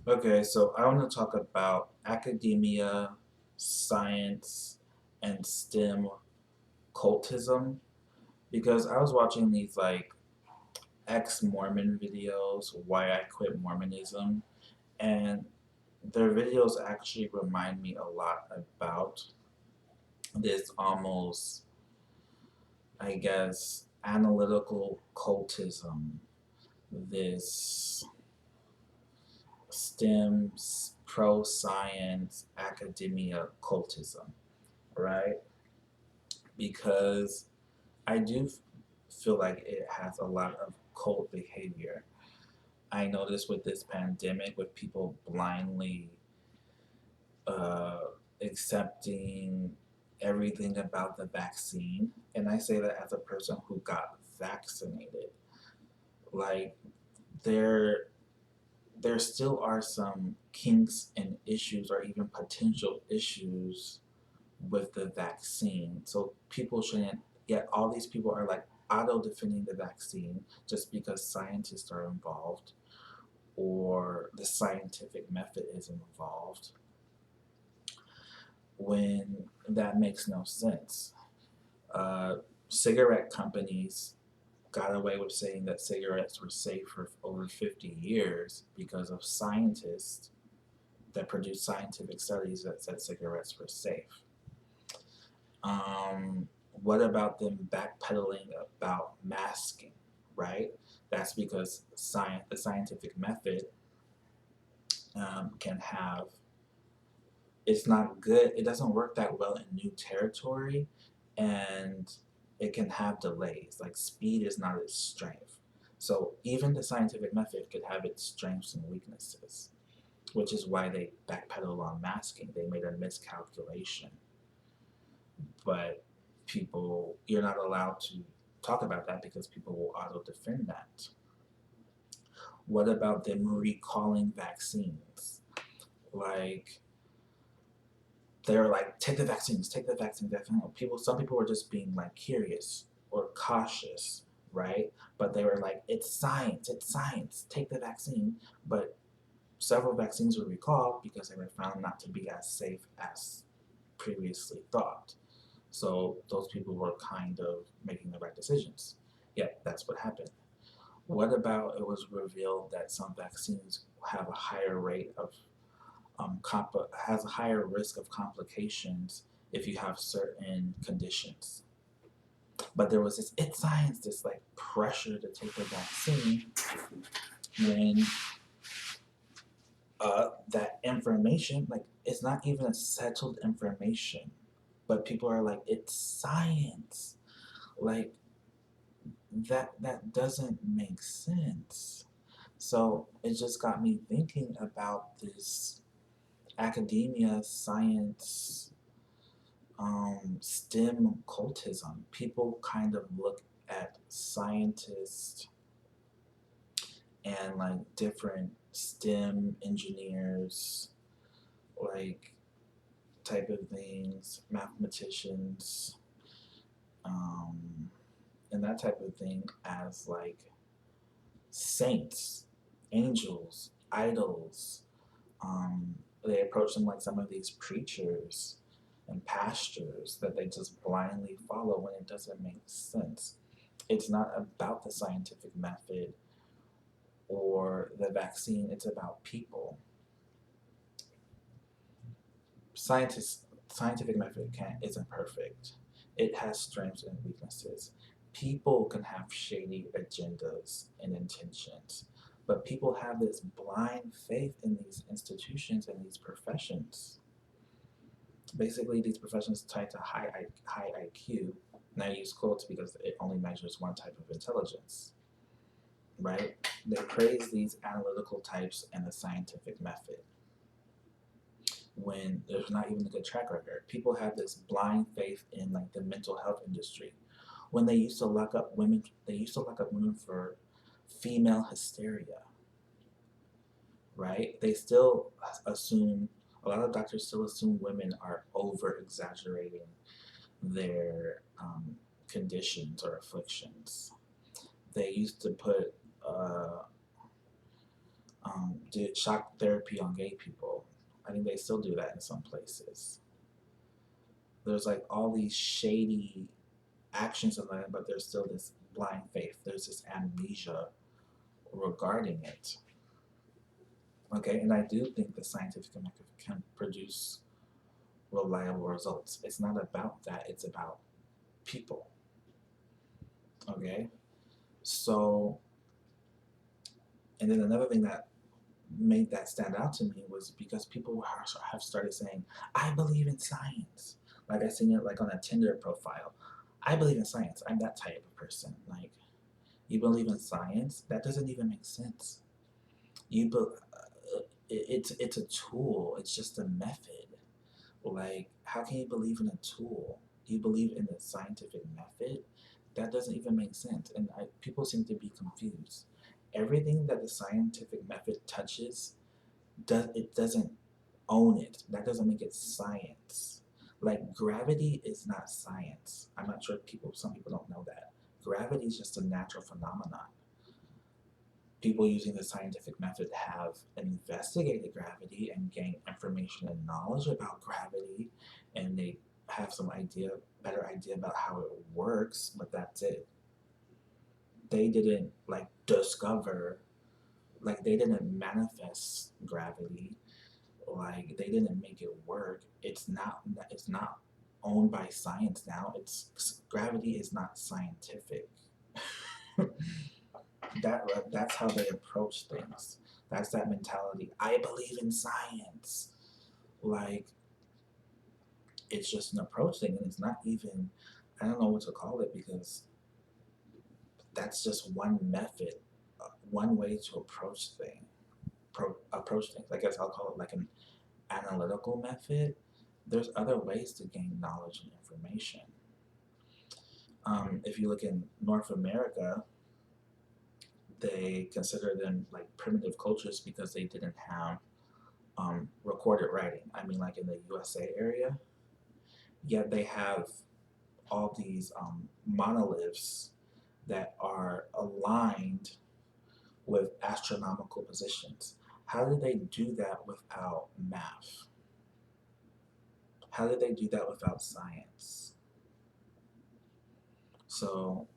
Okay, so I want to talk about academia, science, and STEM cultism because I was watching these like ex-Mormon videos, why I quit Mormonism, and their videos actually remind me a lot about this almost, I guess, analytical cultism, this STEM, pro science, academia cultism, right? Because I do feel like it has a lot of cult behavior. I noticed with this pandemic, with people blindly uh, accepting everything about the vaccine, and I say that as a person who got vaccinated. Like there, there still are some kinks and issues, or even potential issues with the vaccine. So people shouldn't, yet all these people are like auto defending the vaccine just because scientists are involved or the scientific method is involved when that makes no sense. Uh, Cigarette companies got away with saying that cigarettes were safe for over 50 years because of scientists that produced scientific studies that said cigarettes were safe. Um, what about them backpedaling about masking, right? That's because the scientific method can have, it's not good, it doesn't work that well in new territory, and it can have delays. Like speed is not its strength. So even the scientific method could have its strengths and weaknesses, which is why they backpedal on masking. They made a miscalculation, but people, you're not allowed to talk about that because people will auto defend that. What about them recalling vaccines? Like they're like, take the vaccine, definitely. People, some people were just being like curious or cautious, right? But they were like, it's science, take the vaccine. But several vaccines were recalled because they were found not to be as safe as previously thought. So those people were kind of making the right decisions. Yeah, that's what happened. What about it was revealed that some vaccines have a higher rate of has a higher risk of complications if you have certain conditions. But there was this it's science, this like pressure to take the vaccine when that information, like it's not even a settled information, but people are like it's science. Like that doesn't make sense. So it just got me thinking about this academia, science, STEM cultism. People kind of look at scientists and like different STEM engineers, like type of things, mathematicians, um, and that type of thing as like saints, angels, idols. They approach them like some of these preachers and pastors that they just blindly follow when it doesn't make sense. It's not about the scientific method or the vaccine, it's about people. Scientific method isn't perfect. It has strengths and weaknesses. People can have shady agendas and intentions, but people have this blind faith in these institutions and these professions. Basically, these professions tied to high IQ, and I use quotes because it only measures one type of intelligence, right? They praise these analytical types and the scientific method when there's not even a good track record. People have this blind faith in like the mental health industry. When they used to lock up women for female hysteria, right? They still assume, a lot of doctors still assume women are over exaggerating their conditions or afflictions. They used to put did shock therapy on gay people. I think they still do that in some places. There's like all these shady actions of that, but there's still this blind faith. There's this amnesia regarding it. Okay, and I do think the scientific method can produce reliable results. It's not about that, it's about people. Okay, so, and then another thing that made that stand out to me was because people have started saying, I believe in science. Like I seen it like on a Tinder profile. I believe in science. I'm that type of person. Like, you believe in science? That doesn't even make sense. You be, it's a tool. It's just a method. Like, how can you believe in a tool? You believe in the scientific method? That doesn't even make sense. And people seem to be confused. Everything that the scientific method touches, it doesn't own it. That doesn't make it science. Like, gravity is not science. I'm not sure some people don't know that. Gravity is just a natural phenomenon. People using the scientific method have investigated gravity and gained information and knowledge about gravity, and they have some better idea about how it works, but that's it. They didn't like discover, like they didn't manifest gravity, like they didn't make it work. It's not owned by science now. It's gravity is not scientific. That's how they approach things. That's that mentality. I believe in science. Like, it's just an approach thing, and it's not even. I don't know what to call it because that's just one method, one way to approach things. I guess I'll call it like an analytical method. There's other ways to gain knowledge and information. If you look in North America, they consider them like primitive cultures because they didn't have recorded writing. I mean, like in the USA area, yet they have all these monoliths that are aligned with astronomical positions. How did they do that without math? How did they do that without science? So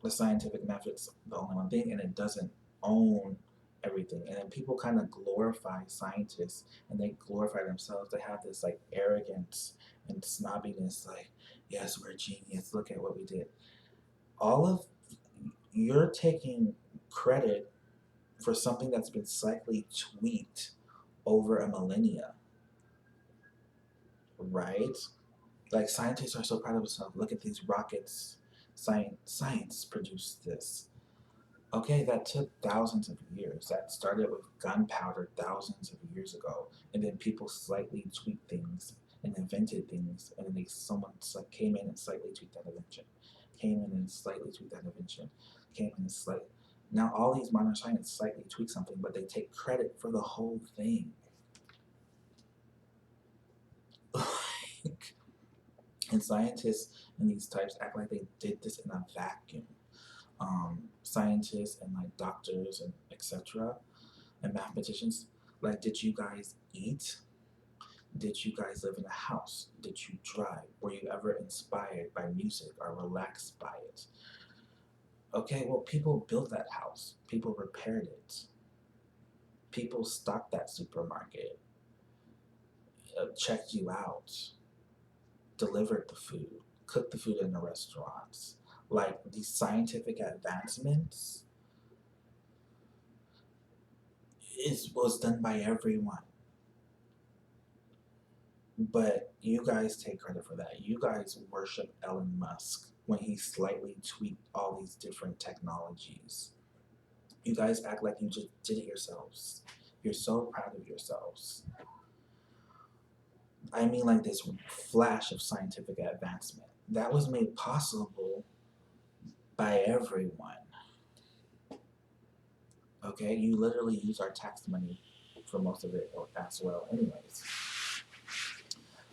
the scientific method's the only one thing, and it doesn't own everything. And then people kind of glorify scientists, and they glorify themselves. They have this like arrogance and snobbiness, like, yes, we're genius. Look at what we did. All of You're taking credit for something that's been slightly tweaked over a millennia, right? Like, scientists are so proud of themselves. Look at these rockets. Science produced this. Okay, that took thousands of years. That started with gunpowder thousands of years ago, and then people slightly tweaked things and invented things, and then someone came in and slightly tweaked that invention, came in and slightly tweaked that invention, came in and slightly. Now all these modern scientists slightly tweak something, but they take credit for the whole thing. And scientists and these types act like they did this in a vacuum. Scientists and like doctors and etc. and mathematicians, like, did you guys eat? Did you guys live in a house? Did you drive? Were you ever inspired by music or relaxed by it? Okay, well, people built that house, people repaired it, people stocked that supermarket, checked you out, delivered the food, cooked the food in the restaurants. Like, these scientific advancements was done by everyone. But you guys take credit for that. You guys worship Elon Musk when he slightly tweaked all these different technologies. You guys act like you just did it yourselves. You're so proud of yourselves. I mean, like this flash of scientific advancement that was made possible by everyone. Okay, you literally use our tax money for most of it as well, anyways.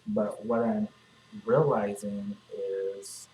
But what I'm realizing is